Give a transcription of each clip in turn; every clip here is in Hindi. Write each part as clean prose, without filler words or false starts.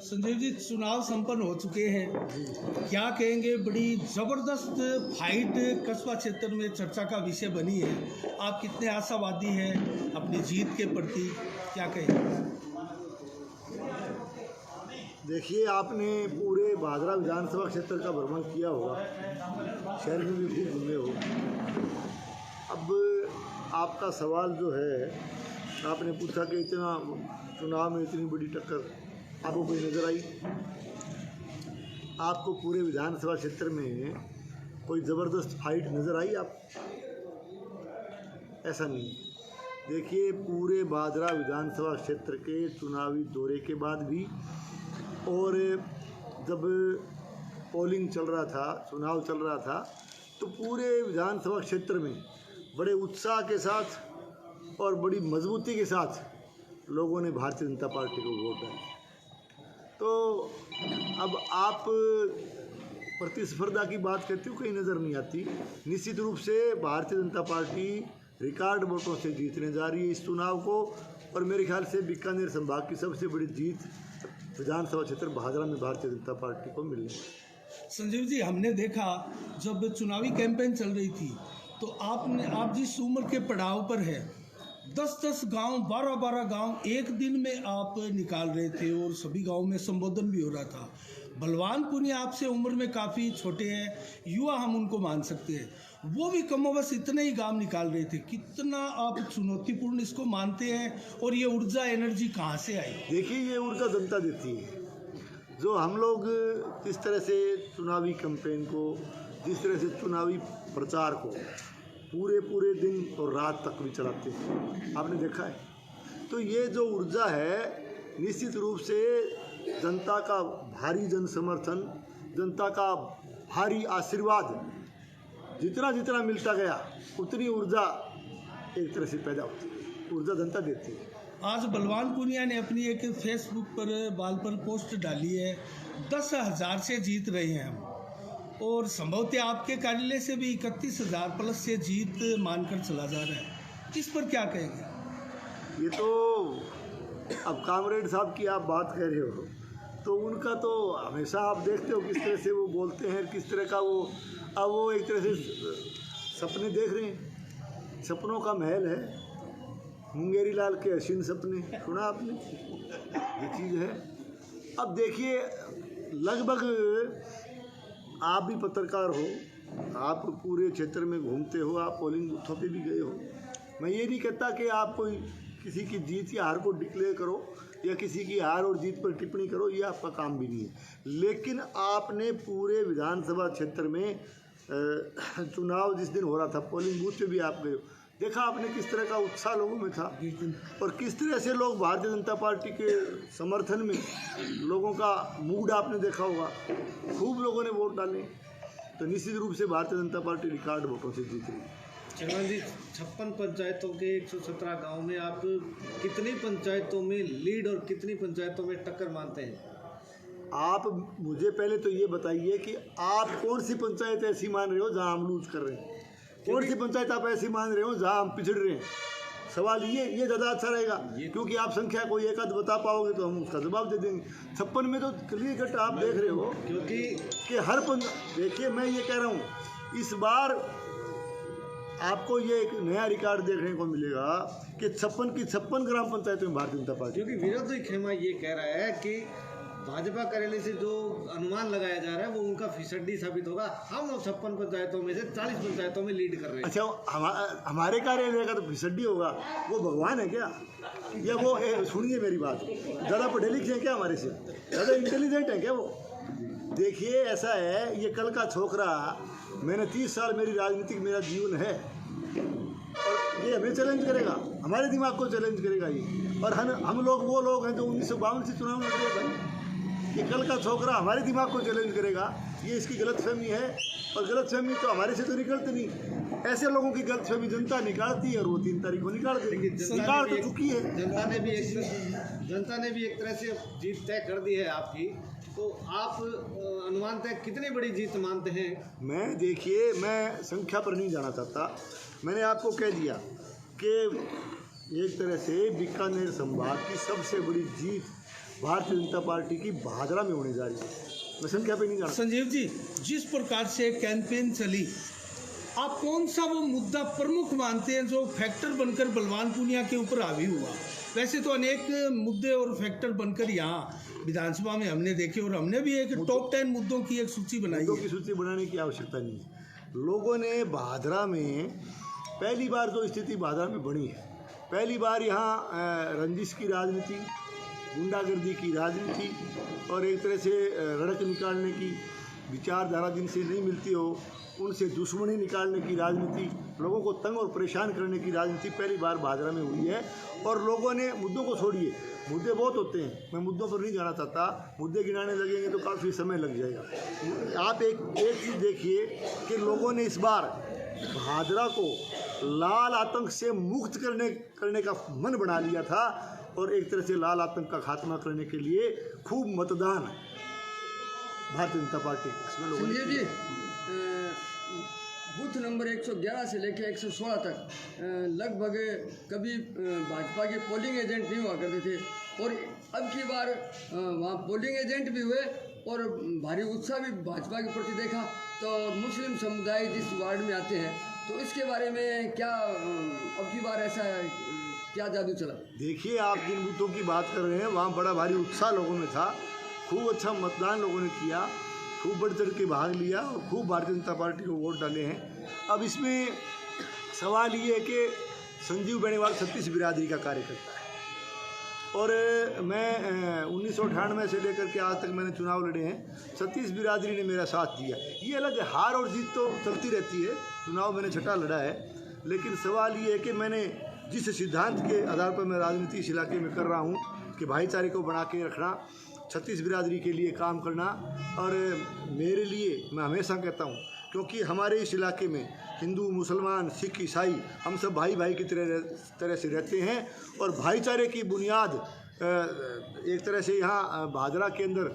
संजीव जी, चुनाव संपन्न हो चुके हैं, क्या कहेंगे? बड़ी ज़बरदस्त फाइट कस्बा क्षेत्र में चर्चा का विषय बनी है। आप कितने आशावादी हैं अपनी जीत के प्रति, क्या कहेंगे? देखिए, आपने पूरे भादरा विधानसभा क्षेत्र का भ्रमण किया होगा, शहर में भी खूब घूमे हो। अब आपका सवाल जो है, आपने पूछा कि इतना चुनाव में इतनी बड़ी टक्कर आपको कोई नज़र आई? आपको पूरे विधानसभा क्षेत्र में कोई ज़बरदस्त फाइट नज़र आई? आप ऐसा नहीं। देखिए, पूरे भादरा विधानसभा क्षेत्र के चुनावी दौरे के बाद भी और जब पोलिंग चल रहा था, चुनाव चल रहा था, तो पूरे विधानसभा क्षेत्र में बड़े उत्साह के साथ और बड़ी मजबूती के साथ लोगों ने भारतीय जनता पार्टी को वोट डाला। तो अब आप प्रतिस्पर्धा की बात करते हो, कहीं नज़र नहीं आती। निश्चित रूप से भारतीय जनता पार्टी रिकॉर्ड वोटों से जीतने जा रही है इस चुनाव को, और मेरे ख्याल से बीकानेर संभाग की सबसे बड़ी जीत विधानसभा क्षेत्र भादरा में भारतीय जनता पार्टी को मिलने है। संजीव जी, हमने देखा जब चुनावी कैंपेन चल रही थी तो आप जिस उम्र के पड़ाव पर है, 10-10 गांव, 12-12 गांव एक दिन में आप निकाल रहे थे और सभी गांव में संबोधन भी हो रहा था। बलवान पुनिया आपसे उम्र में काफ़ी छोटे हैं, युवा हम उनको मान सकते हैं, वो भी कमोबस इतने ही गांव निकाल रहे थे। कितना आप चुनौतीपूर्ण इसको मानते हैं और ये ऊर्जा, एनर्जी कहाँ से आई? देखिए, ये ऊर्जा जनता देती है। जो हम लोग जिस तरह से चुनावी कैंपेन को, जिस तरह से चुनावी प्रचार को पूरे दिन और रात तक भी चलाते हैं, आपने देखा है। तो ये जो ऊर्जा है, निश्चित रूप से जनता का भारी जन समर्थन, जनता का भारी आशीर्वाद जितना मिलता गया, उतनी ऊर्जा एक तरह से पैदा होती है। ऊर्जा जनता देती है। आज बलवान पुनिया ने अपनी एक फेसबुक पर पोस्ट डाली है, 10,000 से जीत रहे हैं हम, और संभवतः आपके कार्यालय से भी 31,000 प्लस से जीत मानकर चला जा रहा है। इस पर क्या कहेंगे? ये तो अब कामरेड साहब की आप बात कर रहे हो, तो उनका तो हमेशा आप देखते हो किस तरह से वो बोलते हैं, किस तरह का वो एक तरह से सपने देख रहे हैं। सपनों का महल है, मुंगेरी लाल के हसीन सपने, सुना आपने? ये चीज़ है। अब देखिए, लगभग आप भी पत्रकार हो, आप पूरे क्षेत्र में घूमते हो, आप पोलिंग बूथों पे भी गए हो। मैं ये नहीं कहता कि आप कोई किसी की जीत या हार को डिक्लेयर करो या किसी की हार और जीत पर टिप्पणी करो, ये आपका काम भी नहीं है। लेकिन आपने पूरे विधानसभा क्षेत्र में चुनाव जिस दिन हो रहा था, पोलिंग बूथ पे भी आप गए हो, देखा आपने किस तरह का उत्साह लोगों में था और किस तरह से लोग भारतीय जनता पार्टी के समर्थन में, लोगों का मूड आपने देखा होगा। खूब लोगों ने वोट डाले, तो निश्चित रूप से भारतीय जनता पार्टी रिकॉर्ड वोटों से जीत रही है। चंगल जी, 56 पंचायतों के 117 गांव में आप कितनी पंचायतों में लीड और कितनी पंचायतों में टक्कर मानते हैं? आप मुझे पहले तो ये बताइए कि आप कौन सी पंचायत ऐसी मान रहे हो जहां हम लूज कर रहे हैं? कौन सी पंचायत आप ऐसी मान रहे हो जहां हम पिछड़ रहे हैं? सवाल ये ज़्यादा अच्छा रहेगा, क्योंकि आप संख्या कोई एक आध बता पाओगे तो हम उसका जवाब दे देंगे। 56 में तो क्लियर कट आप देख रहे हो, क्योंकि हर देखिए, मैं ये कह रहा हूँ, इस बार आपको ये एक नया रिकॉर्ड देखने को मिलेगा कि 56 की 56 ग्राम पंचायतों में भारतीय जनता पार्टी, क्योंकि विरोधी खेमा ये कह रहा है कि भाजपा कार्यालय से जो अनुमान लगाया जा रहा है वो उनका फिसड्डी साबित होगा। हम 56 पंचायतों में से 40 पंचायतों में लीड कर रहे हैं। अच्छा, हमारे कार्यालय का तो फिसड्डी होगा? वो भगवान है क्या? या वो सुनिए मेरी बात, ज़्यादा पढ़े लिखे हैं क्या हमारे से? ज़्यादा इंटेलिजेंट है क्या वो? देखिए, ऐसा है, ये कल का छोकरा, मैंने 30 साल मेरी राजनीतिक मेरा जीवन है, और ये हमें चैलेंज करेगा, हमारे दिमाग को चैलेंज करेगा ये। और हम लोग वो लोग हैं जो 1952 से चुनाव लड़ रहे हैं। कि कल का छोकरा हमारे दिमाग को चैलेंज करेगा, ये इसकी गलतफहमी है। और गलतफहमी तो हमारे से तो निकलती नहीं, ऐसे लोगों की गलतफहमी जनता निकालती है और वो 3 तारीख को निकाल देगी। निकाल तो चुकी है। जनता ने भी एक तरह से जीत तय कर दी है आपकी। तो आप अनुमान तय कितनी बड़ी जीत मानते हैं? देखिए, मैं संख्या पर नहीं जाना चाहता। मैंने आपको कह दिया कि एक तरह से बीकानेर संभाग की सबसे बड़ी जीत भारतीय जनता पार्टी की भादरा में होने जा रही है। मैं संख्या पे नहीं जाना। संजीव जी, जिस प्रकार से कैंपेन चली, आप कौन सा वो मुद्दा प्रमुख मानते हैं जो फैक्टर बनकर बलवान पूनिया के ऊपर हावी हुआ? वैसे तो अनेक मुद्दे और फैक्टर बनकर यहाँ विधानसभा में हमने देखे, और हमने भी एक टॉप 10 मुद्दों की एक सूची बनाई मुद्दों है। की सूची बनाने की आवश्यकता नहीं है। लोगों ने भादरा में पहली बार जो स्थिति भादरा में बनी है, पहली बार यहाँ रंजिश की राजनीति, गुंडागर्दी की राजनीति और एक तरह से रड़क निकालने की विचारधारा जिनसे नहीं मिलती हो उनसे दुश्मनी निकालने की राजनीति, लोगों को तंग और परेशान करने की राजनीति पहली बार भादरा में हुई है। और लोगों ने, मुद्दों को छोड़िए, मुद्दे बहुत होते हैं, मैं मुद्दों पर नहीं जाना चाहता, मुद्दे गिनाने लगेंगे तो काफ़ी समय लग जाएगा। आप एक चीज़ देखिए कि लोगों ने इस बार भादरा को लाल आतंक से मुक्त करने का मन बना लिया था और एक तरह से लाल आतंक का खात्मा करने के लिए खूब मतदान भारतीय जनता पार्टी इसमें लोगों ने संजीव जी, बूथ नंबर 111 से लेकर 116 तक लगभग कभी भाजपा के पोलिंग एजेंट नहीं हुआ करते थे, और अब की बार वहाँ पोलिंग एजेंट भी हुए और भारी उत्साह भी भाजपा के प्रति देखा। तो मुस्लिम समुदाय जिस वार्ड में आते हैं, तो इसके बारे में क्या अब की बार ऐसा क्या जादू चला? देखिए, आप जिन बूथों की बात कर रहे हैं वहाँ बड़ा भारी उत्साह लोगों में था, खूब अच्छा मतदान लोगों ने किया, खूब बढ़ चढ़ के भाग लिया और खूब भारतीय जनता पार्टी को वोट डाले हैं। अब इसमें सवाल ये है कि संजीव बेनीवाल 36 बिरादरी का कार्यकर्ता है और मैं 1998 से लेकर के आज तक मैंने चुनाव लड़े हैं, 36 बिरादरी ने मेरा साथ दिया। ये अलग है, हार और जीत तो चलती रहती है, चुनाव मैंने छठा लड़ा है, लेकिन सवाल ये है कि मैंने जिस सिद्धांत के आधार पर मैं राजनीति इस इलाके में कर रहा हूँ कि भाईचारे को बना के रखना, 36 बिरादरी के लिए काम करना, और मेरे लिए मैं हमेशा कहता हूँ, क्योंकि हमारे इस इलाके में हिंदू, मुसलमान, सिख, ईसाई हम सब भाई भाई की तरह से रहते हैं और भाईचारे की बुनियाद एक तरह से यहाँ भादरा के अंदर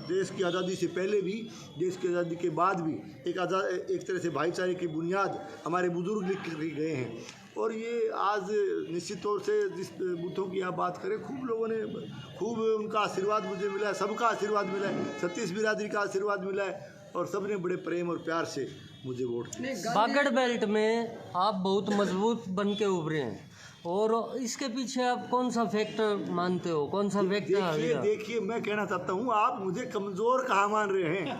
देश की आज़ादी से पहले भी, देश की आज़ादी के बाद भी एक तरह से भाईचारे की बुनियाद हमारे बुजुर्ग लिख गए हैं। और ये आज निश्चित तौर से जिस बूथों की आप बात करें, खूब लोगों ने, खूब उनका आशीर्वाद मुझे मिला है, सबका आशीर्वाद मिला है, 36 बिरादरी का आशीर्वाद मिला है और सबने बड़े प्रेम और प्यार से मुझे वोट दिया। बागड़ बेल्ट में आप बहुत मजबूत बन के उभरे हैं, और इसके पीछे आप कौन सा फैक्टर मानते हो, कौन सा फैक्टर? देखिए, मैं कहना चाहता हूँ, आप मुझे कमज़ोर कहाँ मान रहे हैं?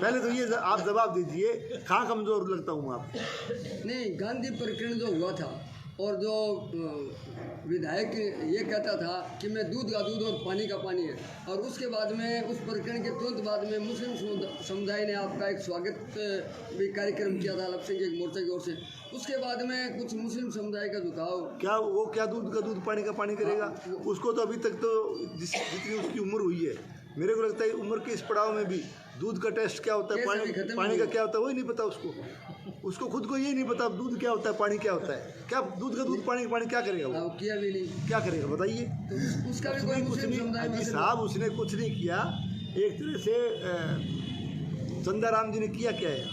पहले तो ये आप जवाब दीजिए, कहाँ कमज़ोर लगता हूँ आपको? नहीं, गांधी प्रकरण जो हुआ था और जो विधायक ये कहता था कि मैं दूध का दूध और पानी का पानी है, और उसके बाद में उस प्रकरण के तुरंत बाद में मुस्लिम समुदाय ने आपका एक स्वागत भी कार्यक्रम किया था अल्पसंख्यक मोर्चा की ओर से। उसके बाद में कुछ मुस्लिम समुदाय का झुकाव, क्या दूध का दूध पानी का पानी करेगा? उसको तो अभी तक तो जितनी उसकी उम्र हुई है, मेरे को लगता है उम्र के इस पड़ाव में भी दूध का टेस्ट क्या होता है, पानी का क्या होता है, वही नहीं पता उसको खुद को ये नहीं पता दूध क्या होता है, पानी क्या होता है। क्या दूध का दूध, पानी का पानी क्या करेगा वो? किया भी नहीं, क्या करेगा बताइए? तो उसका भी कोई मुस्लिम समुदाय में साहब उसने कुछ नहीं किया। एक तरह से चंदाराम जी ने किया क्या है,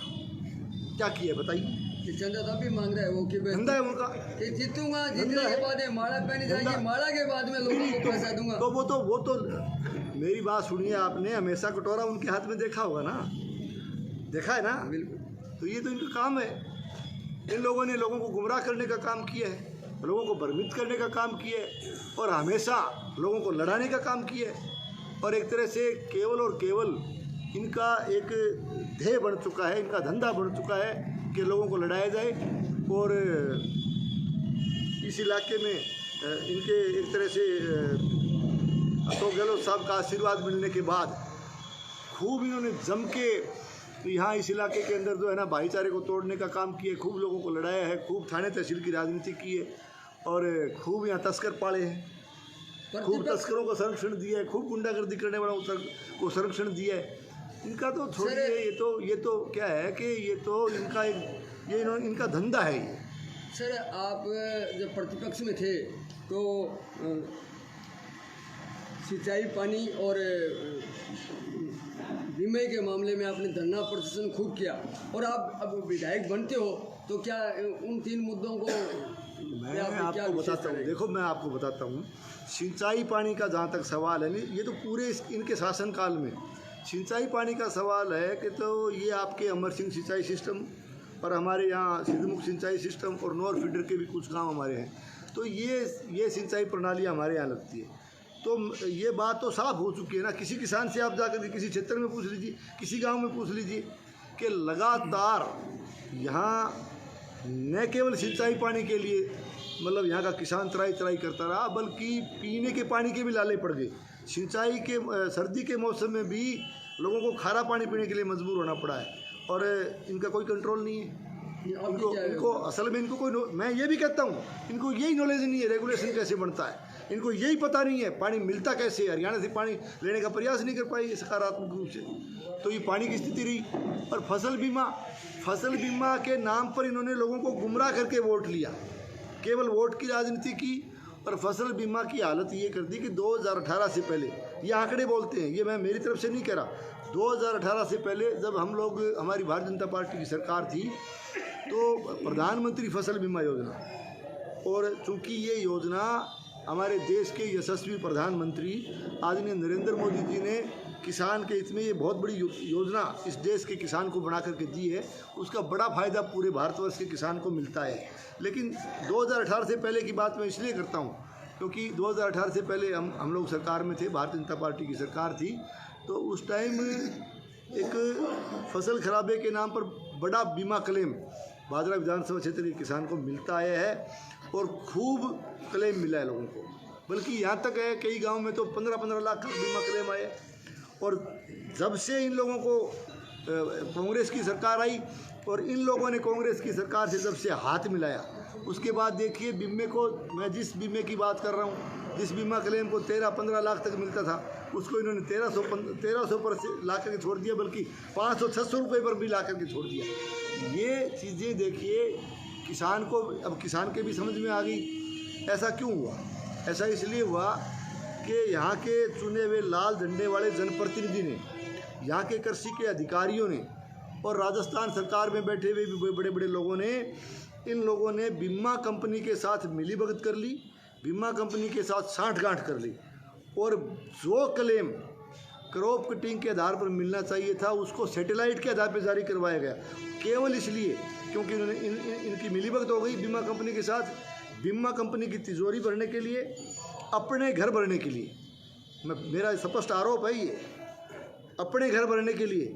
क्या किया बताइए? चंदा तो भी मांग रहा है वो कि धंधा है उनका कि जीतूंगा, जीतने के बाद माला पहनी जाएगी, माला के बाद में लोगों को पैसा दूंगा। तो वो तो मेरी बात सुनिए, आपने हमेशा कटोरा उनके हाथ में देखा होगा ना, देखा है ना? बिल्कुल। तो ये तो इनका काम है। इन लोगों ने लोगों को गुमराह करने का काम किया है, लोगों को भ्रमित करने का काम किया है और हमेशा लोगों को लड़ाने का काम किया है। और एक तरह से केवल और केवल इनका एक ध्येय बन चुका है, इनका धंधा बन चुका है कि लोगों को लड़ाया जाए। और इस इलाके में इनके एक तरह से अशोक गहलोत साहब का आशीर्वाद मिलने के बाद खूब इन्होंने जम के यहाँ इस इलाके के अंदर जो है ना भाईचारे को तोड़ने का काम किया, खूब लोगों को लड़ाया है, खूब थाने तहसील की राजनीति की है और खूब यहाँ तस्कर पाले हैं। खूब तस्करों को संरक्षण दिया है, खूब गुंडागर्दी करने वालों को संरक्षण दिया है। इनका तो छोड़िए, ये तो क्या है कि ये तो इनका इनका धंधा है ये। सर आप जब प्रतिपक्ष में थे तो सिंचाई पानी और बीमे के मामले में आपने धरना प्रदर्शन खूब किया, और आप अब विधायक बनते हो तो क्या उन 3 मुद्दों को मैं आपको बताता हूँ। देखो मैं आपको बताता हूँ, सिंचाई पानी का जहाँ तक सवाल है, ये तो पूरे इनके शासनकाल में सिंचाई पानी का सवाल है कि तो ये आपके अमर सिंह सिंचाई सिस्टम और हमारे यहाँ सिद्धमुख सिंचाई सिस्टम और नॉर फीडर के भी कुछ गांव हमारे हैं, तो ये सिंचाई प्रणाली हमारे यहाँ लगती है। तो ये बात तो साफ हो चुकी है ना। किसी किसान से आप जाकर के किसी क्षेत्र में पूछ लीजिए, किसी गांव में पूछ लीजिए कि लगातार यहाँ न केवल सिंचाई पानी के लिए मतलब यहाँ का किसान त्राई करता रहा, बल्कि पीने के पानी के भी लाले पड़ गए। सिंचाई के सर्दी के मौसम में भी लोगों को खारा पानी पीने के लिए मजबूर होना पड़ा है, और इनका कोई कंट्रोल नहीं है। इनको असल में मैं ये भी कहता हूँ, इनको यही नॉलेज नहीं है रेगुलेशन कैसे बनता है, इनको यही पता नहीं है पानी मिलता कैसे है। हरियाणा से पानी लेने का प्रयास नहीं कर पाई सकारात्मक रूप से, तो ये पानी की स्थिति रही। और फसल बीमा के नाम पर इन्होंने लोगों को गुमराह करके वोट लिया, केवल वोट की राजनीति की, और फसल बीमा की हालत ये कर दी कि 2018 से पहले, ये आंकड़े बोलते हैं, ये मैं मेरी तरफ से नहीं कह रहा, 2018 से पहले जब हमारी भारतीय जनता पार्टी की सरकार थी तो प्रधानमंत्री फसल बीमा योजना, और चूँकि ये योजना हमारे देश के यशस्वी प्रधानमंत्री आदरणीय नरेंद्र मोदी जी ने किसान के हित में ये बहुत बड़ी योजना इस देश के किसान को बना करके दी है, उसका बड़ा फ़ायदा पूरे भारतवर्ष के किसान को मिलता है। लेकिन 2018 से पहले की बात मैं इसलिए करता हूँ क्योंकि 2018 से पहले हम लोग सरकार में थे, भारतीय जनता पार्टी की सरकार थी, तो उस टाइम एक फसल खराबे के नाम पर बड़ा बीमा क्लेम भादरा विधानसभा क्षेत्र के किसान को मिलता आया है, और खूब क्लेम मिला है लोगों को। बल्कि यहाँ तक है कई गांव में तो 15-15 लाख का बीमा क्लेम आए। और जब से इन लोगों को कांग्रेस की सरकार आई और इन लोगों ने कांग्रेस की सरकार से जब से हाथ मिलाया, उसके बाद देखिए बीमे को, मैं जिस बीमे की बात कर रहा हूँ, जिस बीमा क्लेम को 13-15 लाख तक मिलता था, उसको इन्होंने 1300 पर से ला करके छोड़ दिया, बल्कि 500-600 रुपये पर भी ला करके छोड़ दिया। ये चीज़ें देखिए किसान को, अब किसान के भी समझ में आ गई। ऐसा क्यों हुआ? ऐसा इसलिए हुआ कि यहाँ के चुने हुए लाल झंडे वाले जनप्रतिनिधि ने, यहाँ के कृषि के अधिकारियों ने और राजस्थान सरकार में बैठे हुए भी बड़े बड़े लोगों ने, इन लोगों ने बीमा कंपनी के साथ मिलीभगत कर ली, बीमा कंपनी के साथ साठगांठ कर ली, और जो क्लेम क्रॉप कटिंग के आधार पर मिलना चाहिए था उसको सैटेलाइट के आधार पर जारी करवाया गया, केवल इसलिए क्योंकि इन्होंने इनकी मिलीभगत हो गई बीमा कंपनी के साथ, बीमा कंपनी की तिजोरी भरने के लिए, अपने घर भरने के लिए। मेरा स्पष्ट आरोप है ये, अपने घर भरने के लिए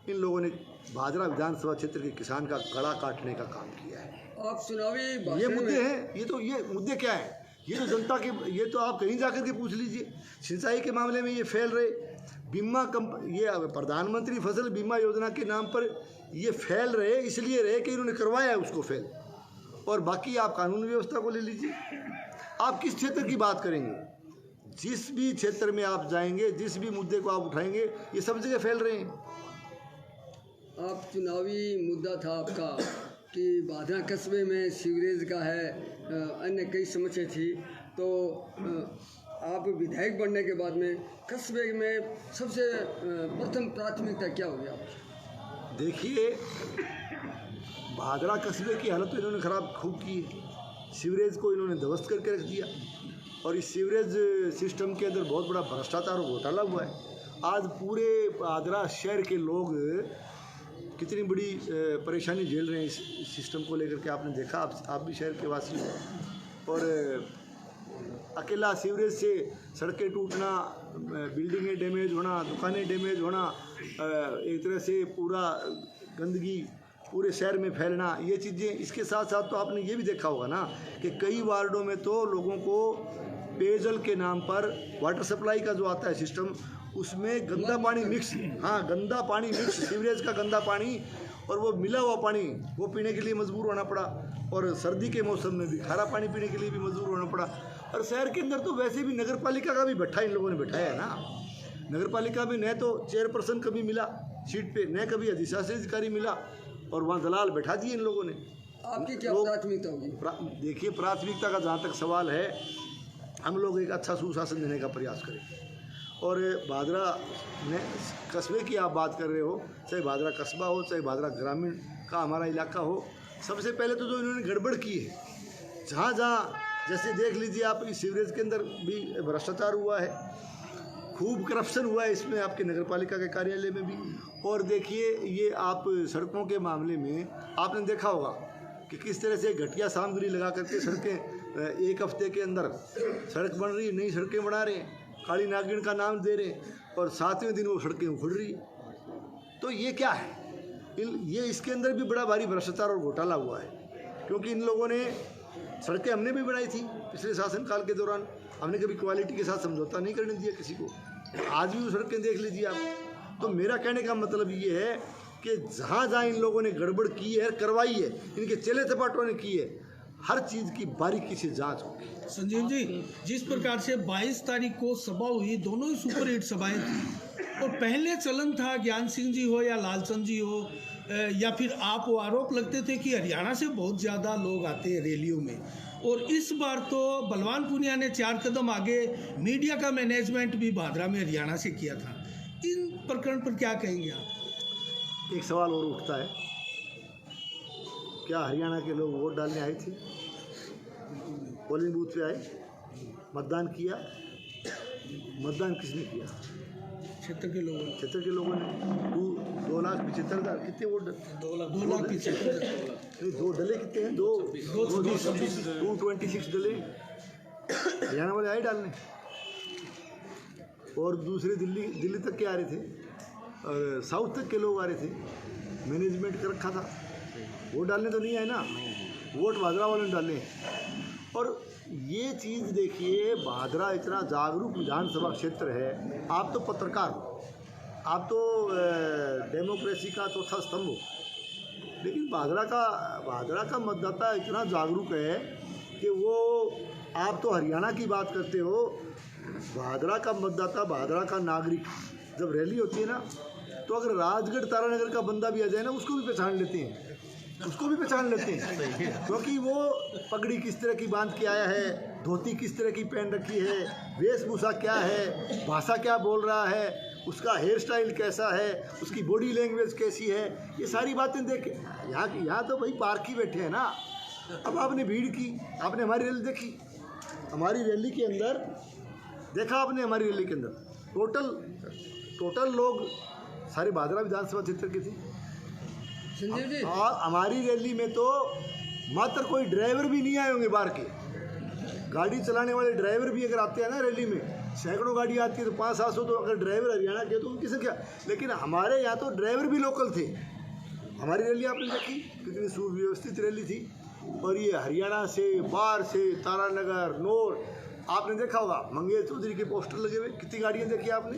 इन लोगों ने भादरा विधानसभा क्षेत्र के किसान का गला काटने का काम किया है। आप चुनावी ये मुद्दे हैं, ये मुद्दे क्या है? ये तो जनता के, ये तो आप कहीं जाकर के पूछ लीजिए। सिंचाई के मामले में ये फैल रहे, ये प्रधानमंत्री फसल बीमा योजना के नाम पर ये फैल रहे, इसलिए रहे कि इन्होंने करवाया है उसको फेल। और बाकी आप कानून व्यवस्था को ले लीजिए, आप किस क्षेत्र की बात करेंगे, जिस भी क्षेत्र में आप जाएंगे, जिस भी मुद्दे को आप उठाएंगे, ये सब जगह फैल रहे हैं। आप चुनावी मुद्दा था आपका कि भादरा कस्बे में सीवरेज का है, अन्य कई समस्या थी, तो आप विधायक बनने के बाद में कस्बे में सबसे प्रथम प्राथमिकता क्या होगी आपकी? देखिए, भादरा कस्बे की हालत तो इन्होंने ख़राब खूब की है। सीवरेज को इन्होंने ध्वस्त करके रख दिया, और इस सीवरेज सिस्टम के अंदर बहुत बड़ा भ्रष्टाचार और घोटाला हुआ है। आज पूरे भादरा शहर के लोग कितनी बड़ी परेशानी झेल रहे हैं इस सिस्टम को लेकर के, आपने देखा, आप भी शहर के वासी हो। और अकेला सीवरेज से सड़कें टूटना, बिल्डिंगें डैमेज होना, दुकानें डैमेज होना, एक तरह से पूरा गंदगी पूरे शहर में फैलना, ये चीज़ें, इसके साथ साथ तो आपने ये भी देखा होगा ना कि कई वार्डों में तो लोगों को पेयजल के नाम पर वाटर सप्लाई का जो आता है सिस्टम, उसमें गंदा पानी मिक्स, गंदा पानी मिक्स, सीवरेज का गंदा पानी, और वो मिला हुआ पानी वो पीने के लिए मजबूर होना पड़ा। और सर्दी के मौसम में भी खारा पानी पीने के लिए भी मजबूर होना पड़ा। और शहर के अंदर तो वैसे भी नगर पालिका का भी भट्ठा इन लोगों ने बैठाया है ना। नगर पालिका में न तो चेयरपर्सन कभी मिला सीट पे, न कभी अधिशासी अधिकारी मिला, और वहाँ दलाल बैठा दिए इन लोगों ने। आपकी क्या प्राथमिकता होगी? देखिए, प्राथमिकता का जहाँ तक सवाल है, हम लोग एक अच्छा सुशासन देने का प्रयास करें। और भादरा ने कस्बे की आप बात कर रहे हो, चाहे भादरा कस्बा हो, चाहे भादरा ग्रामीण का हमारा इलाका हो, सबसे पहले तो जो इन्होंने गड़बड़ की है, जहाँ जहाँ जैसे देख लीजिए आप, इस सीवरेज के अंदर भी भ्रष्टाचार हुआ है, खूब करप्शन हुआ है इसमें, आपके नगर पालिका के कार्यालय में भी। और देखिए, ये आप सड़कों के मामले में आपने देखा होगा कि किस तरह से घटिया सामग्री लगा करके सड़कें एक हफ्ते के अंदर सड़क बन रही, नई सड़कें बना रहे हैं, काली नागिन का नाम दे रहे हैं, और 7वें दिन वो सड़कें उखड़ रही। तो ये क्या है? ये इसके अंदर भी बड़ा भारी भ्रष्टाचार और घोटाला हुआ है, क्योंकि इन लोगों ने सड़कें हमने भी बनाई थी पिछले शासनकाल के दौरान, हमने कभी क्वालिटी के साथ समझौता नहीं करने दिया किसी को। आज भी वो सड़कें देख लीजिए आप। तो मेरा कहने का मतलब ये है कि जहाँ जहाँ इन लोगों ने गड़बड़ की है, करवाई है, इनके चेले चपाटों ने की है, हर चीज़ की बारीकी से जांच होगी। संजीव जी, जिस प्रकार से 22 तारीख को सभा हुई, दोनों ही सुपर हिट सभाएं थी, और पहले चलन था ज्ञान सिंह जी हो या लालचंद जी हो या फिर आप, वो आरोप लगते थे कि हरियाणा से बहुत ज़्यादा लोग आते हैं रैलियों में, और इस बार तो बलवान पुनिया ने 4 कदम आगे मीडिया का मैनेजमेंट भी भादरा में हरियाणा से किया था। इन प्रकरण पर क्या कहेंगे आप? एक सवाल और उठता है, क्या हरियाणा के लोग वोट डालने आए थे? पोलिंग बूथ पे आए, मतदान किया? मतदान किसने किया? क्षेत्र के लोगों ने। क्षेत्र के लोगों ने 2,75,000 कितने वोट? 2,75,000। 2 दले कितने हैं? 226 दले हरियाणा वाले आए डालने, और दूसरे दिल्ली तक के आ रहे थे, और साउथ तक के लोग आ रहे थे। मैनेजमेंट कर रखा था, वोट डालने तो नहीं आए ना, वोट भादरा वालों ने डाले। और ये चीज़ देखिए, भादरा इतना जागरूक विधानसभा क्षेत्र है, आप तो पत्रकार हो, आप तो डेमोक्रेसी का चौथा स्तंभ हो, लेकिन भादरा का मतदाता इतना जागरूक है कि वो, आप तो हरियाणा की बात करते हो, भादरा का मतदाता, भादरा का नागरिक जब रैली होती है ना, तो अगर राजगढ़ तारानगर का बंदा भी आ जाए ना, उसको भी पहचान लेते हैं, क्योंकि वो पगड़ी किस तरह की बांध के आया है, धोती किस तरह की पहन रखी है, वेशभूषा क्या है, भाषा क्या बोल रहा है, उसका हेयर स्टाइल कैसा है, उसकी बॉडी लैंग्वेज कैसी है, ये सारी बातें देख। यहाँ तो भाई पार्क ही बैठे हैं ना। अब आपने भीड़ की, आपने हमारी रैली देखी, हमारी रैली के अंदर देखा आपने, हमारी रैली के अंदर टोटल लोग सारे भादरा विधानसभा क्षेत्र के थे। संजीव जी, और हमारी रैली में तो मात्र कोई ड्राइवर भी नहीं आए होंगे बाहर के। गाड़ी चलाने वाले ड्राइवर भी अगर आते हैं ना रैली में, सैकड़ों गाड़ी आती है तो 500-700, तो अगर ड्राइवर हरियाणा के तो उनकी संख्या। लेकिन हमारे यहाँ तो ड्राइवर भी लोकल थे। हमारी रैली आपने देखी कितनी सुव्यवस्थित रैली थी। और ये हरियाणा से, बाहर से, तारानगर, नोर, आपने देखा होगा मंगेश चौधरी के पोस्टर लगे हुए, कितनी गाड़ियाँ देखी आपने?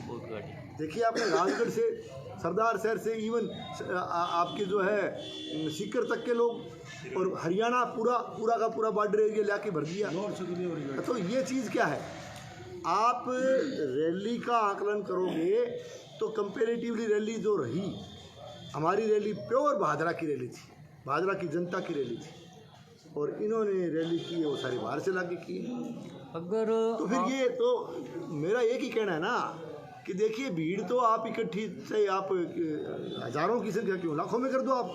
बहुत गाड़ी देखिए आपने। राजगढ़ से, सरदार शहर से, इवन आपके जो है सीकर तक के लोग, और हरियाणा पूरा का पूरा बॉर्डर एरिया लाके भर दिया। तो ये चीज़ क्या है, आप रैली का आकलन करोगे तो कंपेरेटिवली रैली जो रही, हमारी रैली प्योर भादरा की रैली थी, भादरा की जनता की रैली थी, और इन्होंने रैली की वो सारी बाहर से लाके की। अगर तो फिर ये तो मेरा एक ही कहना है ना कि देखिए, भीड़ तो आप इकट्ठी से आप हज़ारों की संख्या क्यों, लाखों में कर दो, आप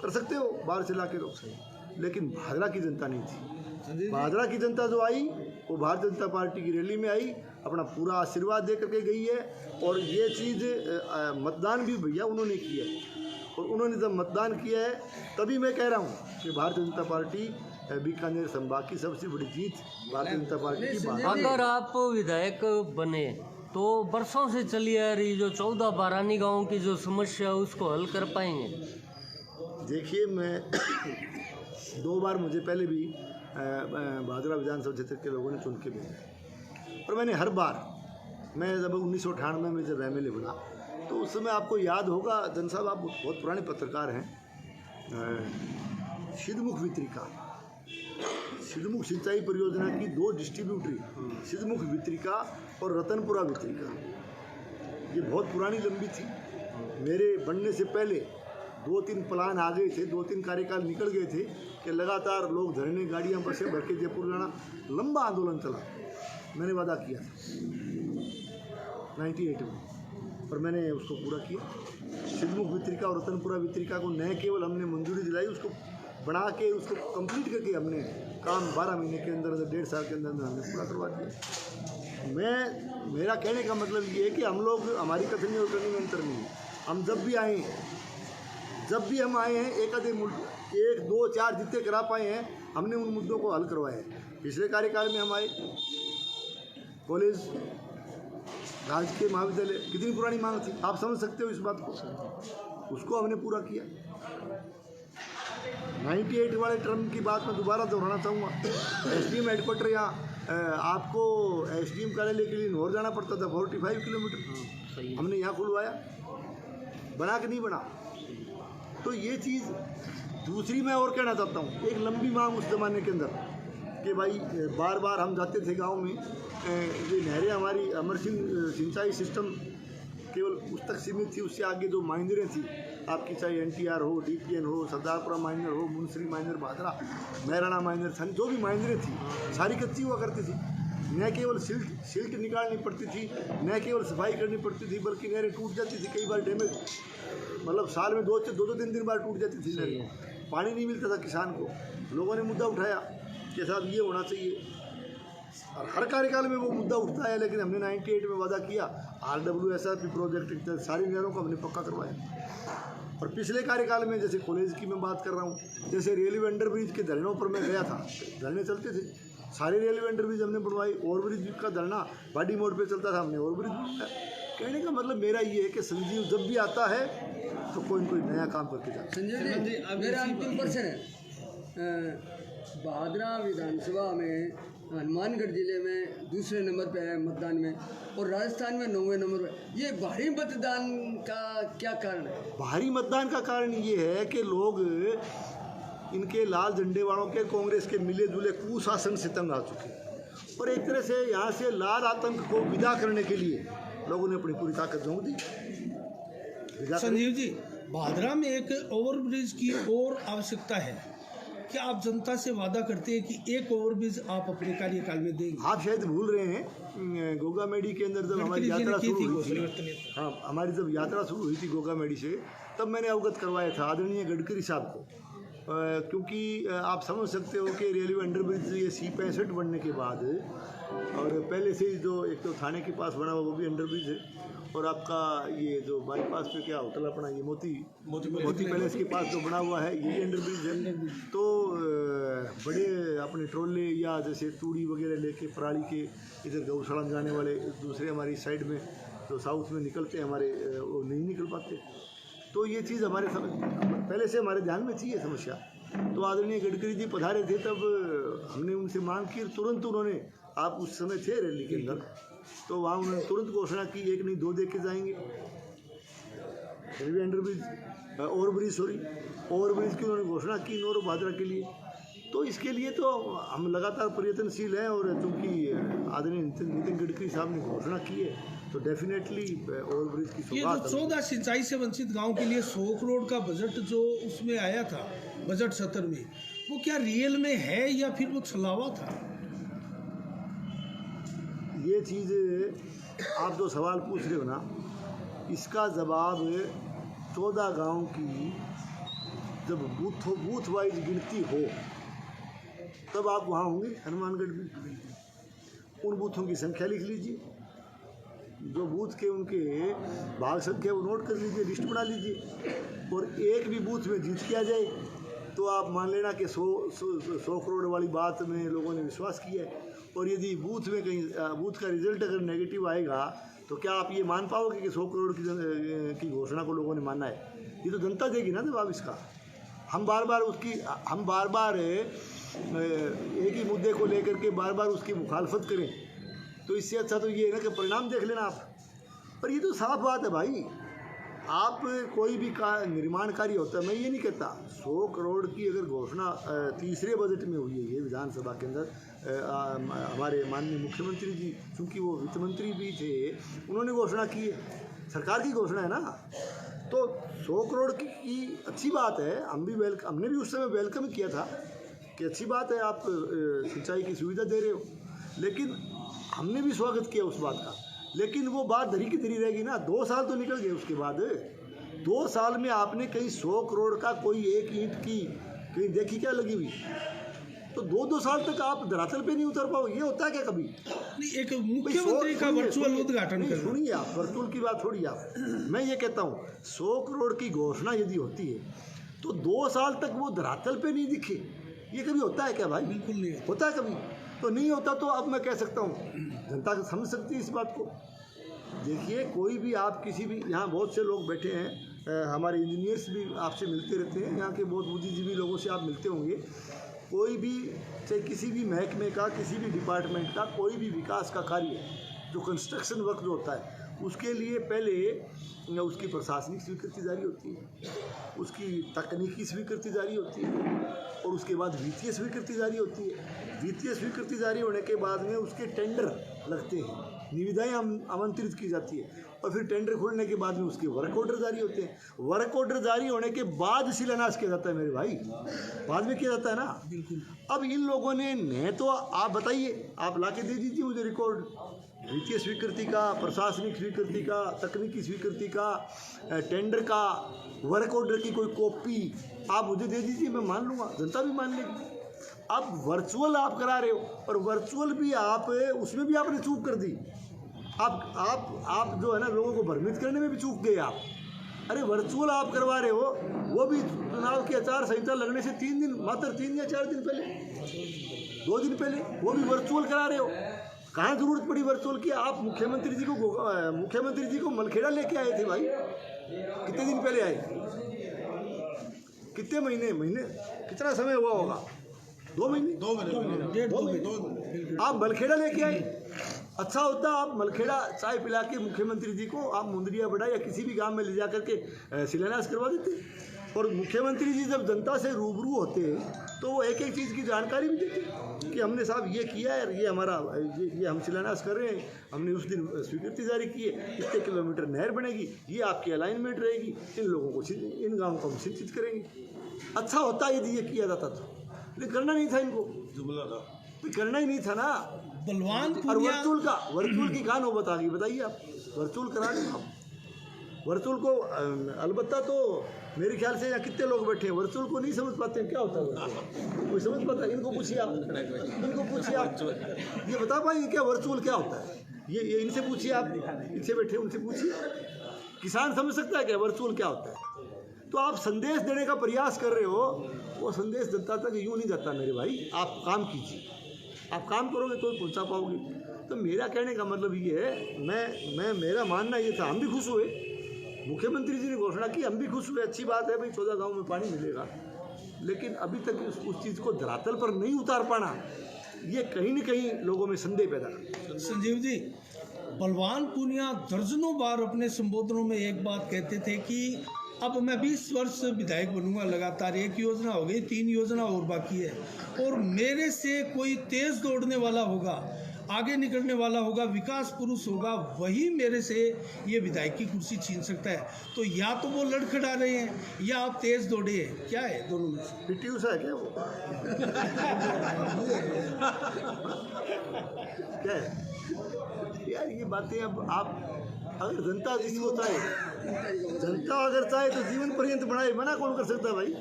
कर सकते हो बाहर से लाके लोग सही, लेकिन भादरा की जनता नहीं थी। भादरा की जनता जो आई वो भारतीय जनता पार्टी की रैली में आई, अपना पूरा आशीर्वाद दे करके गई है। और ये चीज़ मतदान भी भैया उन्होंने किया है, और उन्होंने जब मतदान किया है तभी मैं कह रहा हूँ कि भारतीय जनता पार्टी बीकानेर संभाग की सबसे बड़ी जीत भारतीय जनता पार्टी की। अगर आप विधायक बने तो बरसों से चली आ रही जो 14 बारानी गाँव की जो समस्या है उसको हल कर पाएंगे? देखिए, मैं 2 बार मुझे पहले भी भादरा विधानसभा क्षेत्र के लोगों ने चुन के भेजा, और मैंने हर बार, मैं जब 1998 में जब MLA बना तो उस समय आपको याद होगा, जन साहब आप बहुत पुराने पत्रकार हैं, सिद्धमुख वितरिका, सिद्धमुख सिंचाई परियोजना की 2 डिस्ट्रीब्यूटरी, सिद्धमुख वितरिका और रतनपुरा वितरिका, ये बहुत पुरानी लंबी थी। मेरे बनने से पहले 2-3 प्लान आ गए थे, 2-3 कार्यकाल निकल गए थे कि लगातार लोग धरने, गाड़ियाँ बसें भर के जयपुर जाना, लंबा आंदोलन चला। मैंने वादा किया था 98 में, और मैंने उसको पूरा किया। सिद्धमुख वितरिका और रतनपुरा वितरिका को न केवल हमने मंजूरी दिलाई, उसको बना के, उसको कंप्लीट करके हमने काम 12 महीने के अंदर, 1.5 साल के अंदर हमने पूरा करवा दिया। मेरा कहने का मतलब ये है कि हम लोग, हमारी कथनी और करनी में अंतर नहीं है। हम जब भी हम आए हैं, एक 2, 4 जितने करा पाए हैं, हमने उन मुद्दों को हल करवाया है। पिछले कार्यकाल में हम आए, कॉलेज, राजकीय महाविद्यालय, कितनी पुरानी मांग थी, आप समझ सकते हो इस बात को, उसको हमने पूरा किया। 98 वाले टर्म की बात मैं दोबारा दोहराना चाहूँगा। SDM हेडक्वार्टर यहाँ आपको SDM कार्यालय के लिए नौर जाना पड़ता था, 45 किलोमीटर, हमने यहाँ खुलवाया, बना के नहीं बना। तो ये चीज़ दूसरी मैं और कहना चाहता हूँ, एक लंबी मांग उस ज़माने के अंदर कि भाई बार बार हम जाते थे गांव में, ये नहरें हमारी अमर सिंचाई सिस्टम केवल उस तक सीमित थी, उससे आगे जो माइनरें थी आपकी, चाहे NTR हो, DPN हो, सरदारपुरा माइनर हो, मुंसरी माइनर, भादरा, मैराना माइनर, जो भी माइनरें थी सारी कच्ची हुआ करती थी। न केवल सिल्ट निकालनी पड़ती थी, न केवल सफाई करनी पड़ती थी, बल्कि नहरें टूट जाती थी, कई बार डैमेज, मतलब साल में 2-3 बार टूट जाती थी नहरें, पानी नहीं मिलता था किसान को। लोगों ने मुद्दा उठाया कि साहब ये होना चाहिए, और हर कार्यकाल में वो मुद्दा उठता है। लेकिन हमने 98 में वादा किया, RWSRP प्रोजेक्ट सारी नहरों को हमने पक्का करवाया। और पिछले कार्यकाल में, जैसे कॉलेज की मैं बात कर रहा हूँ, जैसे रेलवे अंडर ब्रिज के धरनों पर मैं गया था, धरने चलते थे, सारे रेलवे अंडर ब्रिज हमने बनवाई। ओवरब्रिज का धरना बाडी मोड़ पे चलता था, हमने ओवरब्रिज बनवाया। कहने का मतलब मेरा ये है कि संजीव जब भी आता है तो कोई न कोई नया काम करके जाता है। संजय जी, मेरा अंतिम प्रश्न है, भादरा विधानसभा में हनुमानगढ़ जिले में दूसरे नंबर पे है मतदान में, और राजस्थान में 9वें नंबर पे। ये भारी मतदान का क्या कारण है? भारी मतदान का कारण ये है कि लोग इनके लाल झंडे वालों के, कांग्रेस के मिले जुले कुशासन से तंग आ चुके हैं, और एक तरह से यहाँ से लाल आतंक को विदा करने के लिए लोगों ने अपनी पूरी ताकत झोंक दी। संजीव जी, भादरा में एक ओवरब्रिज की और आवश्यकता है, क्या आप जनता से वादा करते हैं कि एक ओवरब्रिज आप अपने कार्यकाल में देंगे? आप शायद भूल रहे हैं, गोगामेडी के अंदर जब हमारी यात्रा शुरू हुई थी, हाँ, हमारी जब यात्रा शुरू हुई थी गोगामेडी से, तब मैंने अवगत करवाया था आदरणीय गडकरी साहब को, क्योंकि आप समझ सकते हो कि रेलवे अंडरब्रिज ये C65 बनने के बाद, और पहले से ही जो एक तो थाने के पास बना हुआ वो भी अंडरब्रिज है, और आपका ये जो बाईपास पे क्या होटल अपना ये मोती पैलेस के पास जो बना हुआ है ये अंडरब्रिज है। तो बड़े अपने ट्रोले या जैसे तूड़ी वगैरह लेके पराली के इधर गौशाला में जाने वाले, दूसरे हमारी साइड में जो साउथ में निकलते हैं हमारे, वो नहीं निकल पाते। तो ये चीज़ हमारे पहले से हमारे ध्यान में थी ये समस्या। तो आदरणीय गडकरी जी पधारे थे, तब हमने उनसे मांग की, तुरंत उन्होंने, आप उस समय थे रैली के अंदर, तो वहाँ उन्होंने तुरंत घोषणा की, 1 नहीं 2 दे के जाएंगे रेलवे अंडरब्रिज, ओवरब्रिज की उन्होंने घोषणा की नौर भादरा के लिए। तो इसके लिए तो हम लगातार प्रयत्नशील हैं, और चूँकि आदरणीय नितिन गडकरी साहब ने घोषणा की है, तो डेफिनेटली ओवरब्रिज की ये जो 14 सिंचाई से वंचित गांव के लिए 100 करोड़ का बजट जो उसमें आया था बजट सत्र में, वो क्या रियल में है या फिर वो छलावा था? ये चीज़ आप जो सवाल पूछ रहे हो ना, इसका जवाब 14 गांव की जब बूथ वाइज गिनती हो तब आप वहाँ होंगे हनुमानगढ़ में। उन बूथों की संख्या लिख लीजिए, जो बूथ के उनके भाग संख्या वो नोट कर लीजिए, लिस्ट बना लीजिए, और एक भी बूथ में जीत किया जाए तो आप मान लेना कि 100 करोड़ वाली बात में लोगों ने विश्वास किया है। और यदि बूथ में कहीं बूथ का रिजल्ट अगर नेगेटिव आएगा तो क्या आप ये मान पाओगे कि 100 करोड़ की घोषणा को लोगों ने माना है? ये तो जनता देगी ना जवाब इसका। हम बार बार एक ही मुद्दे को लेकर के बार बार उसकी मुखालफत करें, तो इससे अच्छा तो ये है ना कि परिणाम देख लेना आप। पर ये तो साफ बात है भाई, आप कोई भी निर्माण कार्य होता है, मैं ये नहीं कहता 100 करोड़ की अगर घोषणा तीसरे बजट में हुई है ये विधानसभा के अंदर, हमारे माननीय मुख्यमंत्री जी चूँकि वो वित्त मंत्री भी थे, उन्होंने घोषणा की है, सरकार की घोषणा है ना, तो 100 करोड़ की अच्छी बात है। हमने भी उस समय वेलकम किया था कि अच्छी बात है आप सिंचाई की सुविधा दे रहे हो, लेकिन हमने भी स्वागत किया उस बात का, लेकिन वो बात धरी की धरी रहेगी ना। 2 साल तो निकल गए, उसके बाद 2 साल में आपने कहीं 100 करोड़ का कोई एक ईंट की कहीं देखी क्या लगी हुई? तो 2-2 साल तक आप धरातल पे नहीं उतर पाओ, ये होता है क्या कभी? नहीं, एक मुख्यमंत्री का वर्चुअल उद्घाटन कर, सुनिए आप, वर्चुअल की बात छोड़िए आप, मैं ये कहता हूँ 100 करोड़ की घोषणा यदि होती है तो 2 साल तक वो धरातल पे नहीं दिखे, ये कभी होता है क्या भाई? बिल्कुल नहीं होता है कभी? तो नहीं होता तो अब मैं कह सकता हूँ जनता समझ सकती है इस बात को। देखिए कोई भी आप किसी भी, यहाँ बहुत से लोग बैठे हैं, हमारे इंजीनियर्स भी आपसे मिलते रहते हैं, यहाँ के बहुत बुद्धिजीवी लोगों से आप मिलते होंगे। कोई भी चाहे किसी भी महकमे का, किसी भी डिपार्टमेंट का कोई भी विकास का कार्य जो कंस्ट्रक्शन वर्क जो होता है उसके लिए पहले उसकी प्रशासनिक स्वीकृति जारी होती है, उसकी तकनीकी स्वीकृति जारी होती है और उसके बाद वित्तीय स्वीकृति जारी होती है। वित्तीय स्वीकृति जारी होने के बाद में उसके टेंडर लगते हैं, निविदाएं आमंत्रित की जाती है और फिर टेंडर खुलने के बाद में उसके वर्क ऑर्डर जारी होते हैं। वर्क ऑर्डर जारी होने के बाद शिलान्यास किया जाता है मेरे भाई, बाद में किया जाता है ना। बिल्कुल। अब इन लोगों ने तो आप बताइए, आप ला के दे दीजिए मुझे रिकॉर्ड वित्तीय स्वीकृति का, प्रशासनिक स्वीकृति का, तकनीकी स्वीकृति का, टेंडर का, वर्क ऑर्डर की कोई कॉपी आप मुझे दे दीजिए, मैं मान लूँगा, जनता भी मान लेगी। अब वर्चुअल आप करा रहे हो और वर्चुअल भी आप उसमें भी आपने चूक कर दी। आप जो है ना लोगों को भ्रमित करने में भी चूक गए आप। अरे वर्चुअल आप करवा रहे हो, वो भी चुनाव की आचार संहिता लगने से 3 दिन, मात्र 3 या 4 दिन पहले, 2 दिन पहले, वो भी वर्चुअल करा रहे हो। कहाँ जरूरत पड़ी वर्चुअल की? आप मुख्यमंत्री जी को मलखेड़ा लेके आए थे भाई, कितने दिन पहले आए? कितने महीने कितना समय हुआ होगा? 2 महीने, 2 महीने आप मलखेड़ा लेके आए। अच्छा होता आप मलखेड़ा चाय पिला के मुख्यमंत्री जी को आप मुंदरिया बड़ा या किसी भी गांव में ले जा करके शिलान्यास करवा देते। और मुख्यमंत्री जी जब जनता से रूबरू होते हैं तो वो एक एक चीज़ की जानकारी भी देते कि हमने साहब ये किया है, ये हमारा ये हम शिलान्यास कर रहे हैं, हमने उस दिन स्वीकृति जारी की है, इतने किलोमीटर नहर बनेगी, ये आपकी अलाइनमेंट रहेगी, इन लोगों को, इन गाँवों को हम सिंचित करेंगे। अच्छा होता यदि ये किया जाता तो, लेकिन करना नहीं था इनको, करना ही नहीं था ना। बलवान और वर्चुअल की कहाँ नौबत आ गई बताइए आप? वर्चुअल करा दें आप वर्चुअल को, अलबत्ता तो मेरे ख्याल से यहाँ कितने लोग बैठे हैं वर्चुअल को नहीं समझ पाते हैं क्या होता है, कोई समझ पाता है? इनको पूछिए आप, ये बता पाएंगे क्या वर्चुअल क्या होता है? ये इनसे पूछिए, आप इनसे बैठे उनसे पूछिए, किसान समझ सकता है क्या वर्चुअल क्या होता है? तो आप संदेश देने का प्रयास कर रहे हो, वो संदेश जनता तक यूँ नहीं जाता मेरे भाई। आप काम कीजिए, आप काम करोगे तो पहुंचा पाओगे। तो मेरा कहने का मतलब ये है, मेरा मानना ये था, हम भी खुश हुए, मुख्यमंत्री जी ने घोषणा की, हम भी खुश हुए, अच्छी बात है भाई 14 गांव में पानी मिलेगा, लेकिन अभी तक उस चीज़ को धरातल पर नहीं उतार पाना, ये कहीं न कहीं लोगों में संदेह पैदा करता। संजीव जी, बलवान पूनिया दर्जनों बार अपने संबोधनों में एक बात कहते थे कि अब मैं 20 वर्ष विधायक बनूंगा, लगातार 1 योजना हो गई, 3 योजना और बाकी है, और मेरे से कोई तेज दौड़ने वाला होगा, आगे निकलने वाला होगा, विकास पुरुष होगा, वही मेरे से ये विधायक की कुर्सी छीन सकता है। तो या तो वो लड़खड़ा रहे हैं या आप तेज दौड़े हैं, क्या है दोनों में से? पीटी उषा है क्या वो? क्या है यार ये बातें? अब आप अगर जनता जिसको चाहे, जनता अगर चाहे तो जीवन पर्यंत बनाए, मना कौन कर सकता है भाई?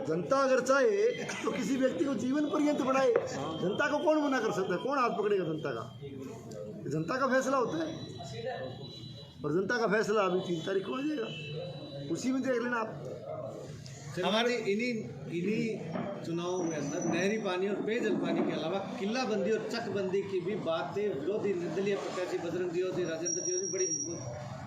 जनता अगर चाहे तो किसी व्यक्ति को जीवन पर्यंत बनाए, जनता को कौन मना कर सकता है? कौन हाथ पकड़ेगा जनता का? जनता का फैसला होता है और जनता का फैसला अभी 3 तारीख को हो जाएगा, उसी में देख लेना आप। हमारे इन्हीं चुनावों में अंदर नहरी पानी और पेयजल पानी के अलावा किल्लाबंदी और चकबंदी की भी बातें विरोधी निर्दलीय प्रत्याशी बजरंग जी, राजेंद्र जी बड़ी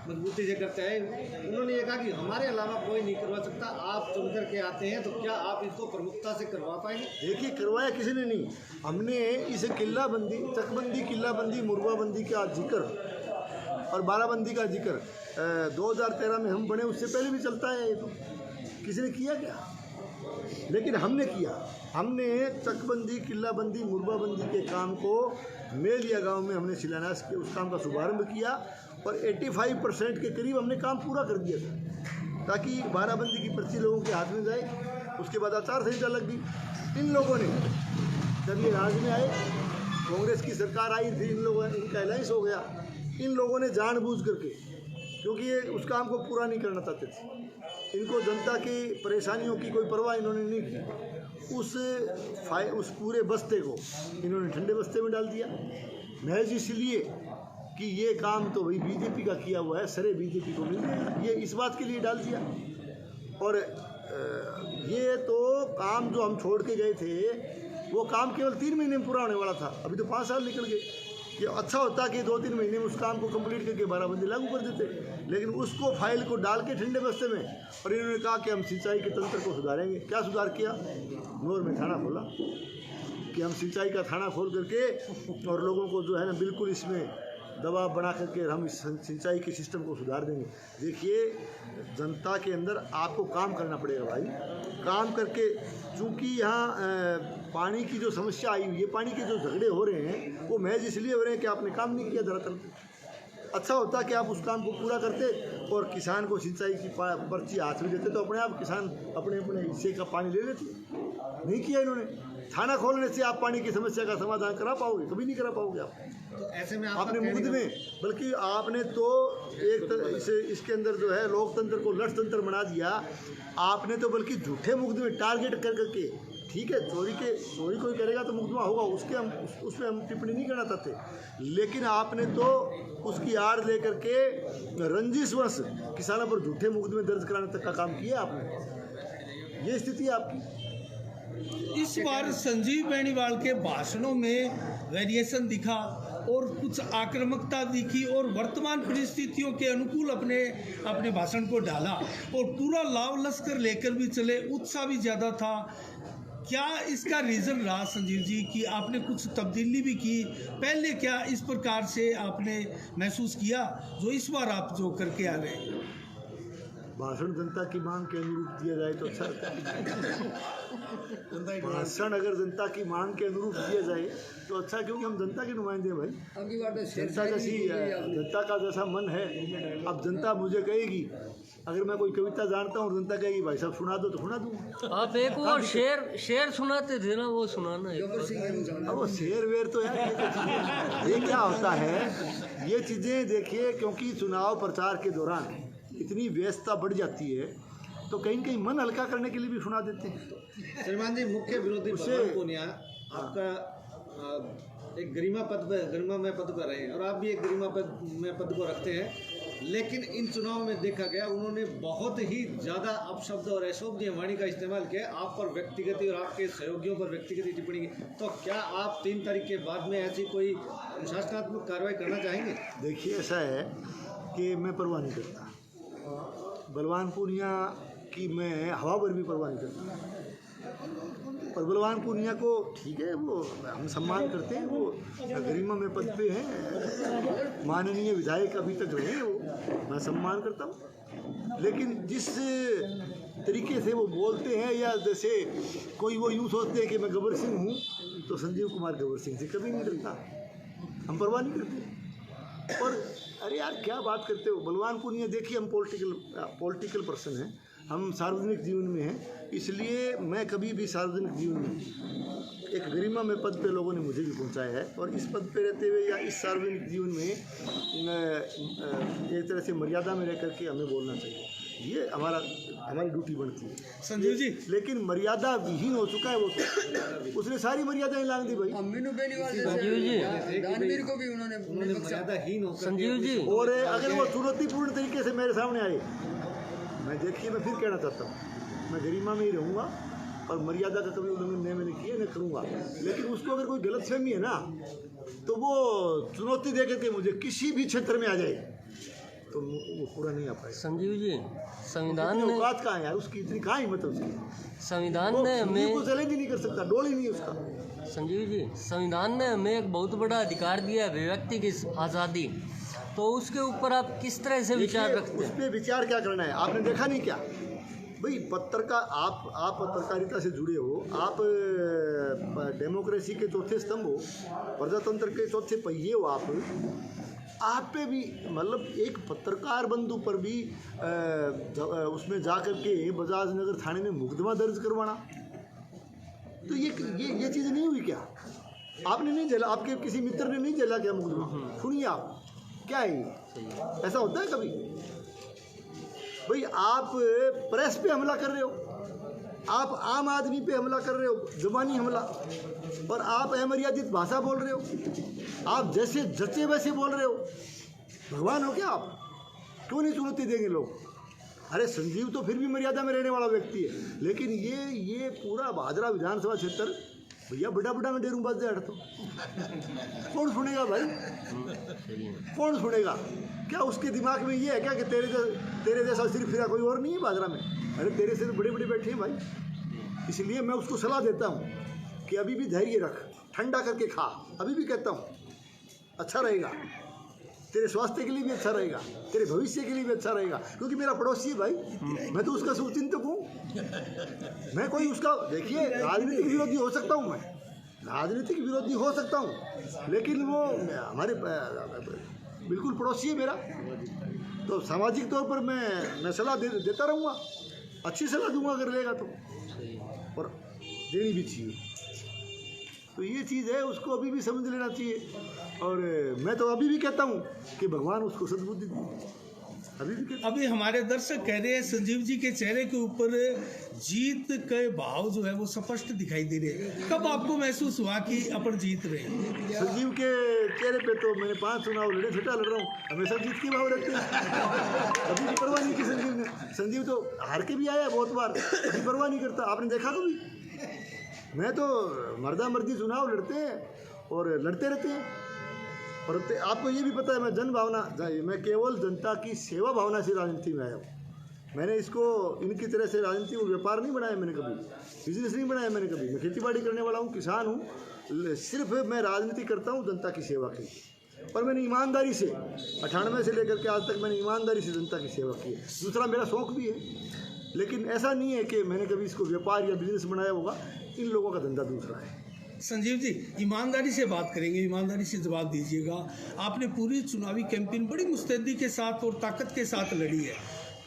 मजबूती से करते हैं। उन्होंने ये कहा कि हमारे अलावा कोई नहीं करवा सकता, आप चुन करके आते हैं, तो क्या आप इसको प्रमुखता से करवा पाएंगे? देखिए, करवाया किसी ने नहीं, हमने इसे किल्लाबंदी, चकबंदी, किल्लाबंदी, मुर्गाबंदी का जिक्र और बाराबंदी का जिक्र 2013 में हम बने, उससे पहले भी चलता है ये तो। किसी ने किया क्या? लेकिन हमने किया। हमने चकबंदी, किलाबंदी, मुरबाबंदी के काम को मेलिया गांव में हमने शिलान्यास के उस काम का शुभारंभ किया और 85% के करीब हमने काम पूरा कर दिया था, ताकि बाराबंदी की पर्ची लोगों के हाथ में जाए। उसके बाद आचार संहिता लग गई। इन लोगों ने जब ये राज में आए, कांग्रेस की सरकार आई थी, इन लोगों ने, इनका अलायंस हो गया, इन लोगों ने जानबूझ करके, क्योंकि ये उस काम को पूरा नहीं करना चाहते थे, इनको जनता की परेशानियों की कोई परवाह इन्होंने नहीं की, उस पूरे बस्ते को इन्होंने ठंडे बस्ते में डाल दिया, महज इसलिए कि ये काम तो भाई बीजेपी का किया हुआ है, सरे बीजेपी को मिल जाएगा, ये इस बात के लिए डाल दिया। और ये तो काम जो हम छोड़ के गए थे, वो काम केवल 3 महीने में पूरा होने वाला था, अभी तो 5 साल निकल गए। ये अच्छा होता कि 2-3 महीने में उस काम को कंप्लीट करके बाराबंदी लागू कर देते, लेकिन उसको फाइल को डाल के ठंडे बस्ते में, और इन्होंने कहा कि हम सिंचाई के तंत्र को सुधारेंगे। क्या सुधार किया? नोर में थाना खोला कि हम सिंचाई का थाना खोल करके और लोगों को जो है ना बिल्कुल इसमें दबाव बना करके हम इस सिंचाई के सिस्टम को सुधार देंगे। देखिए, जनता के अंदर आपको काम करना पड़ेगा भाई, काम करके, चूँकि यहाँ पानी की जो समस्या आई हुई है, पानी के जो झगड़े हो रहे हैं, वो महज इसलिए हो रहे हैं कि आपने काम नहीं किया। दरअसल अच्छा होता कि आप उस काम को पूरा करते और किसान को सिंचाई की पर्ची हाथ में देते, तो अपने आप किसान अपने अपने हिस्से का पानी ले लेते। नहीं किया इन्होंने। थाना खोलने से आप पानी की समस्या का समाधान करा पाओगे? कभी नहीं करा पाओगे आप। तो ऐसे में आपने मुकदमे, बल्कि आपने तो इसके अंदर जो है लोकतंत्र को लठतंत्र बना दिया। आपने तो बल्कि झूठे मुकदमे टारगेट कर करके, ठीक है, चोरी कोई करेगा तो मुकदमा होगा, उसमें हम टिप्पणी नहीं करना चाहते, लेकिन आपने तो उसकी आड़ ले करके रंजिशवश किसानों पर झूठे मुकदमे दर्ज कराने तक का काम किया आपने। ये स्थिति है आपकी। इस बार संजीव बेनीवाल के भाषणों में वेरिएशन दिखा और कुछ आक्रामकता दिखी और वर्तमान परिस्थितियों के अनुकूल अपने भाषण को डाला और पूरा लाव लश्कर लेकर भी चले, उत्साह भी ज़्यादा था। क्या इसका रीज़न रहा संजीव जी कि आपने कुछ तब्दीली भी की? पहले क्या इस प्रकार से आपने महसूस किया जो इस बार आप जो करके आ रहे हैं? भाषण जनता की मांग के अनुरूप दिया जाए तो अच्छा रहता है। भाषण अगर जनता की मांग के अनुरूप दिया जाए तो अच्छा, क्योंकि हम जनता के नुमाइंदे हैं भाई। जनता का जैसा मन है, अब जनता मुझे कहेगी, अगर मैं कोई कविता जानता हूँ, जनता कहेगी भाई साहब सुना दो तो सुना दूँ। आप एक और शेर सुनाते थे ना, वो सुनाना है। अब वो शेर वेर तो यार ये क्या होता है, ये चीज़ें देखिए, क्योंकि चुनाव प्रचार के दौरान इतनी व्यस्तता बढ़ जाती है तो कहीं न कहीं मन हल्का करने के लिए भी सुना देते हैं। श्रीमान जी, मुख्य विरोधी पवन पूनिया आपका एक गरिमामय पद पर रहे हैं और आप भी एक गरिमामय पद को रखते हैं, लेकिन इन चुनाव में देखा गया उन्होंने बहुत ही ज़्यादा अपशब्द और अशोभनीय वाणी का इस्तेमाल किया, आप पर व्यक्तिगत और आपके सहयोगियों पर व्यक्तिगत टिप्पणी की। तो क्या आप 3 तारीख के बाद में ऐसी कोई अनुशासनात्मक कार्रवाई करना चाहेंगे? देखिए, ऐसा है कि मैं परवाह नहीं करता, बलवान पूनिया की मैं हवा भर भी परवाह नहीं करता। और बलवान पूनिया को ठीक है, वो हम सम्मान करते हैं, वो गरिमा में पद पे हैं, माननीय विधायक अभी तक रहे हैं, वो मैं सम्मान करता हूँ। लेकिन जिस तरीके से वो बोलते हैं, या जैसे कोई वो यूँ सोचते हैं कि मैं गब्बर सिंह हूँ, तो संजीव कुमार गब्बर सिंह से कभी नहीं डरता, हम परवाह नहीं करते। और अरे यार क्या बात करते हो, बलवान पूनिया, देखिए हम पॉलिटिकल पर्सन हैं, हम सार्वजनिक जीवन में हैं, इसलिए मैं कभी भी सार्वजनिक जीवन में एक गरिमा में पद पे लोगों ने मुझे भी पहुंचाया है, और इस पद पे रहते हुए या इस सार्वजनिक जीवन में एक तरह से मर्यादा में रह करके हमें बोलना चाहिए, ये हमारी ड्यूटी बनती है संजीव जी। लेकिन मर्यादा विहीन हो चुका है वो, तो उसने सारी मर्यादाएं लांग दी भाई। मीनू बेनीवाल संजीव जी, दानवीर को भी उन्होंने मर्यादाहीन होकर संजीव जी, और अगर वो चुनौतीपूर्ण तरीके से मेरे सामने आए, मैं देखिए, मैं फिर कहना चाहता हूँ, मैं गरिमा में ही रहूँगा और मर्यादा का कभी उल्लंघन मैंने किया न करूँगा। लेकिन उसको अगर कोई गलतफहमी है ना, तो वो चुनौती दे करके मुझे किसी भी क्षेत्र में आ जाए तो वो पूरा नहीं आ पाएगा। संजीव जी, संविधान ने औकात कहाँ है यार उसकी, इतनी कहाँ हिम्मत है उसकी, संविधान वो ने हमें को चैलेंज ही नहीं कर सकता, डोल ही नहीं है उसका। संजीव जी, संविधान ने हमें एक बहुत बड़ा अधिकार दिया है, अभिव्यक्ति की आज़ादी। तो उसके ऊपर आप किस तरह से विचार देखिए, रखते उस हैं? पर विचार क्या करना है, आपने देखा नहीं क्या भाई, पत्रकार आप पत्रकारिता से जुड़े हो, आप डेमोक्रेसी के चौथे स्तंभ हो, प्रजातंत्र के चौथे पहिए हो, आप पे भी मतलब एक पत्रकार बंधु पर भी उसमें जा कर के बजाज नगर थाने में मुकदमा दर्ज करवाना, तो ये चीज़ नहीं हुई क्या? आपने नहीं झेला, आपके किसी मित्र ने नहीं झेला क्या मुकदमा? सुनिए आप, क्या है ये? ऐसा होता है कभी? भाई आप प्रेस पे हमला कर रहे हो, आप आम आदमी पे हमला कर रहे हो, जुबानी हमला, और आप अमर्यादित भाषा बोल रहे हो, आप जैसे जचे वैसे बोल रहे हो। भगवान हो क्या आप? क्यों नहीं चुनौती देंगे लोग? अरे संजीव तो फिर भी मर्यादा में रहने वाला व्यक्ति है, लेकिन ये पूरा भादरा विधानसभा क्षेत्र, भैया बड़ा में डेरू बज जाए तो कौन सुनेगा भाई? कौन सुनेगा? क्या उसके दिमाग में ये है क्या कि तेरे जैसा सिर्फ फिरा कोई और नहीं है भादरा में? अरे तेरे से तो बड़े बैठे हैं भाई। इसलिए मैं उसको सलाह देता हूँ कि अभी भी धैर्य रख, ठंडा करके खा। अभी भी कहता हूँ, अच्छा रहेगा, तेरे स्वास्थ्य के लिए भी अच्छा रहेगा, तेरे भविष्य के लिए भी अच्छा रहेगा, क्योंकि मेरा पड़ोसी है भाई, मैं तो उसका शुभचिंतक हूँ। मैं कोई उसका, देखिए, राजनीतिक विरोधी हो सकता हूँ, मैं राजनीतिक विरोधी हो सकता हूँ, लेकिन वो हमारे बिल्कुल पड़ोसी है मेरा, तो सामाजिक तौर पर मैं सलाह देता रहूँगा, अच्छी सलाह दूंगा अगर लेगा तो, और देनी भी चाहिए। तो ये चीज़ है, उसको अभी भी समझ लेना चाहिए। और मैं तो अभी भी कहता हूँ कि भगवान उसको सद्बुद्धि दी, अभी भी कहता हूँ। अभी हमारे दर्शक कह रहे हैं संजीव जी के चेहरे के ऊपर जीत के भाव जो है वो स्पष्ट दिखाई दे रहे हैं। कब आपको महसूस हुआ कि अपन जीत रहे हैं? संजीव के चेहरे पे तो मैंने 5 चुनाव लड़े, छठा लड़ रहा हूँ, हमेशा जीत के भाव रखते हैं। अभी भी परवाह नहीं की संजीव ने। संजीव तो हार के भी आया है बहुत बार, अभी परवाह नहीं करता। आपने देखा कभी? मैं तो मर्दी चुनाव लड़ते हैं और लड़ते रहते हैं। और आपको ये भी पता है, मैं जन भावना, मैं केवल जनता की सेवा भावना से राजनीति में आया हूँ। मैंने इसको इनकी तरह से राजनीति को व्यापार नहीं बनाया, मैंने कभी बिजनेस नहीं बनाया, मैंने कभी। मैं खेतीबाड़ी करने वाला हूँ, किसान हूँ, सिर्फ मैं राजनीति करता हूँ जनता की सेवा की। और मैंने ईमानदारी से 98 से लेकर के आज तक मैंने ईमानदारी से जनता की सेवा की है। दूसरा मेरा शौक़ भी है, लेकिन ऐसा नहीं है कि मैंने कभी इसको व्यापार या बिजनेस बनाया होगा। इन लोगों का धंधा दूसरा है। संजीव जी, ईमानदारी से बात करेंगे, ईमानदारी से जवाब दीजिएगा। आपने पूरी चुनावी कैंपेन बड़ी मुस्तैदी के साथ और ताकत के साथ लड़ी है।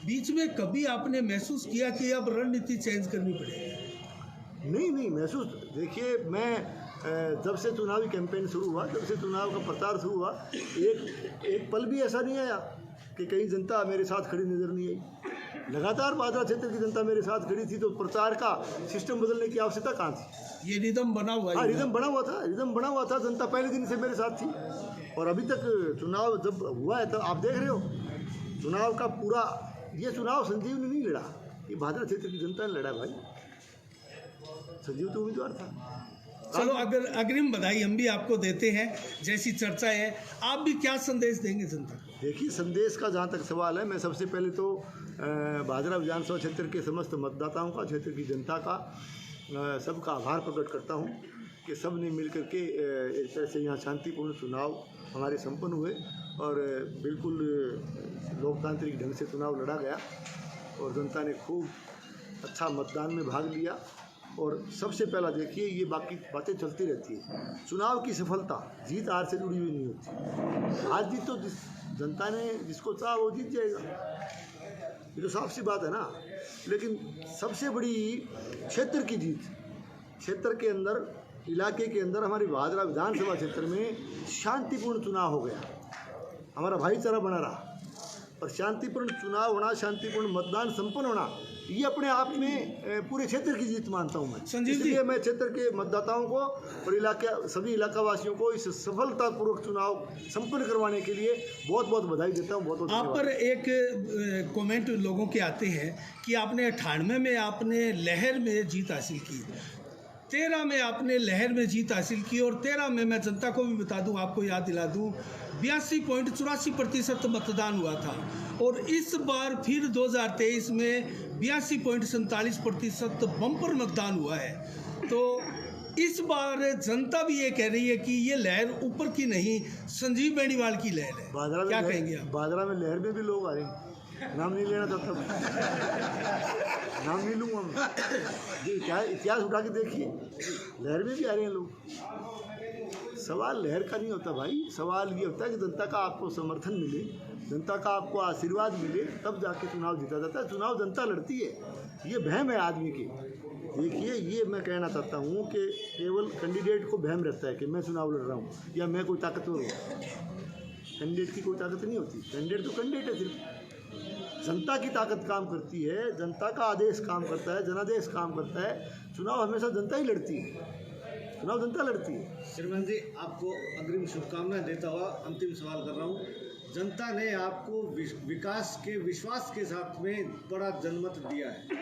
बीच में कभी आपने महसूस किया कि अब रणनीति चेंज करनी पड़ेगी? नहीं महसूस। देखिए, मैं जब से चुनावी कैंपेन शुरू हुआ, जब से चुनाव का प्रचार शुरू हुआ, एक पल भी ऐसा नहीं आया कि कहीं जनता मेरे साथ खड़ी नजर नहीं आई। लगातार भादरा क्षेत्र की जनता मेरे साथ खड़ी थी, तो प्रचार का सिस्टम बदलने की आवश्यकता कहाँ थी? ये रिदम बना हुआ है। रिदम बना हुआ था। जनता पहले दिन से मेरे साथ थी, और अभी तक चुनाव जब हुआ है, तब आप देख रहे हो चुनाव का पूरा। ये चुनाव संजीव ने नहीं लड़ा, ये भादरा क्षेत्र की जनता ने लड़ा भाई। संजीव तो उम्मीदवार था। चलो, अगर अग्रिम बधाई हम भी आपको देते हैं, जैसी चर्चा है, आप भी क्या संदेश देंगे जनता को? देखिए, संदेश का जहाँ तक सवाल है, मैं सबसे पहले तो भादरा विधानसभा क्षेत्र के समस्त मतदाताओं का, क्षेत्र की जनता का, सबका आभार प्रकट करता हूँ कि सब ने मिल कर के एक तरह से यहाँ शांतिपूर्ण चुनाव हमारे संपन्न हुए, और बिल्कुल लोकतांत्रिक ढंग से चुनाव लड़ा गया, और जनता ने खूब अच्छा मतदान में भाग लिया। और सबसे पहला देखिए, ये बाकी बातें चलती रहती है, चुनाव की सफलता जीत हार से जुड़ी हुई नहीं होती। आज जीत तो जनता ने जिसको चाहा वो जीत जाएगा, ये तो साफ सी बात है ना। लेकिन सबसे बड़ी क्षेत्र की जीत, क्षेत्र के अंदर, इलाके के अंदर, हमारी भादरा विधानसभा क्षेत्र में शांतिपूर्ण चुनाव हो गया, हमारा भाईचारा बना रहा, और शांतिपूर्ण चुनाव होना, शांतिपूर्ण मतदान संपन्न होना, ये अपने आप में पूरे क्षेत्र की जीत मानता हूँ मैं। संजीव जी, इसलिए मैं क्षेत्र के मतदाताओं को और सभी इलाकावासियों को इस सफलतापूर्वक चुनाव संपन्न करवाने के लिए बहुत बहुत बधाई देता हूँ। बहुत आप पर एक कमेंट लोगों के आते हैं कि आपने 98 में आपने लहर में जीत हासिल की, 13 में आपने लहर में जीत हासिल की, और 13 में मैं जनता को भी बता दूं, आपको याद दिला दूं, 82.84% मतदान हुआ था, और इस बार फिर 2023 में 82.47% बम्पर मतदान हुआ है। तो इस बार जनता भी ये कह रही है कि ये लहर ऊपर की नहीं, संजीव बेनीवाल की लहर है। बाजरा में क्या कहेंगे आप? बाजरा में लहर में भी लोग आ रहे हैं, नाम नहीं लेना चाहता मैं। नाम नहीं लूँगा मैं, ये इतिहास उठा के देखिए, लहर में भी आ रहे हैं लोग। सवाल लहर का नहीं होता भाई, सवाल ये होता है कि जनता का आपको समर्थन मिले, जनता का आपको आशीर्वाद मिले, तब जाके चुनाव जीता जाता है। चुनाव जनता लड़ती है, ये वहम है आदमी की। देखिए, ये मैं कहना चाहता हूँ कि केवल कैंडिडेट को वहम रहता है कि मैं चुनाव लड़ रहा हूँ या मैं कोई ताकतवर हूँ। कैंडिडेट की कोई ताकत नहीं होती, कैंडिडेट तो कैंडिडेट है, सिर्फ जनता की ताकत काम करती है, जनता का आदेश काम करता है, जनादेश काम करता है। चुनाव हमेशा जनता ही लड़ती है, चुनाव जनता लड़ती है। श्रीमान जी, आपको अग्रिम शुभकामनाएं देता हुआ अंतिम सवाल कर रहा हूँ। जनता ने आपको विकास के विश्वास के साथ में बड़ा जनमत दिया है।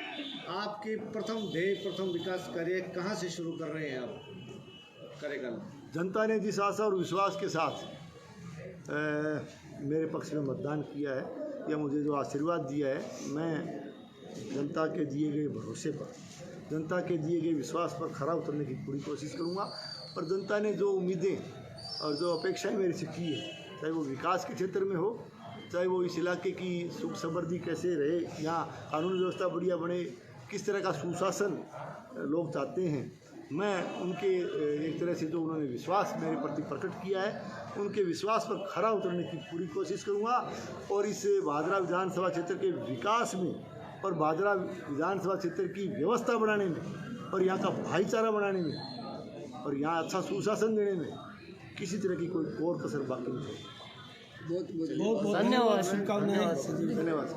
आपके प्रथम ध्येय, प्रथम विकास कार्य कहाँ से शुरू कर रहे हैं आप कार्यकाल? जनता ने जिस आशा और विश्वास के साथ मेरे पक्ष में मतदान किया है या मुझे जो आशीर्वाद दिया है, मैं जनता के दिए गए भरोसे पर, जनता के दिए गए विश्वास पर खरा उतरने की पूरी कोशिश करूँगा। और जनता ने जो उम्मीदें और जो अपेक्षाएं मेरे से की है, चाहे वो विकास के क्षेत्र में हो, चाहे वो इस इलाके की सुख समृद्धि कैसे रहे, यहाँ कानून व्यवस्था बढ़िया बने, किस तरह का सुशासन लोग चाहते हैं, मैं उनके एक तरह से जो उन्होंने विश्वास मेरे प्रति प्रकट किया है, उनके विश्वास पर खरा उतरने की पूरी कोशिश करूँगा। और इस भादरा विधानसभा क्षेत्र के विकास में और भादरा विधानसभा क्षेत्र की व्यवस्था बढ़ाने में और यहाँ का भाईचारा बढ़ाने में और यहाँ अच्छा सुशासन देने में किसी तरह की कोई और कसर बाकी नहीं है। बहुत बहुत बहुत बहुत धन्यवाद, शुभकामनाएं। धन्यवाद।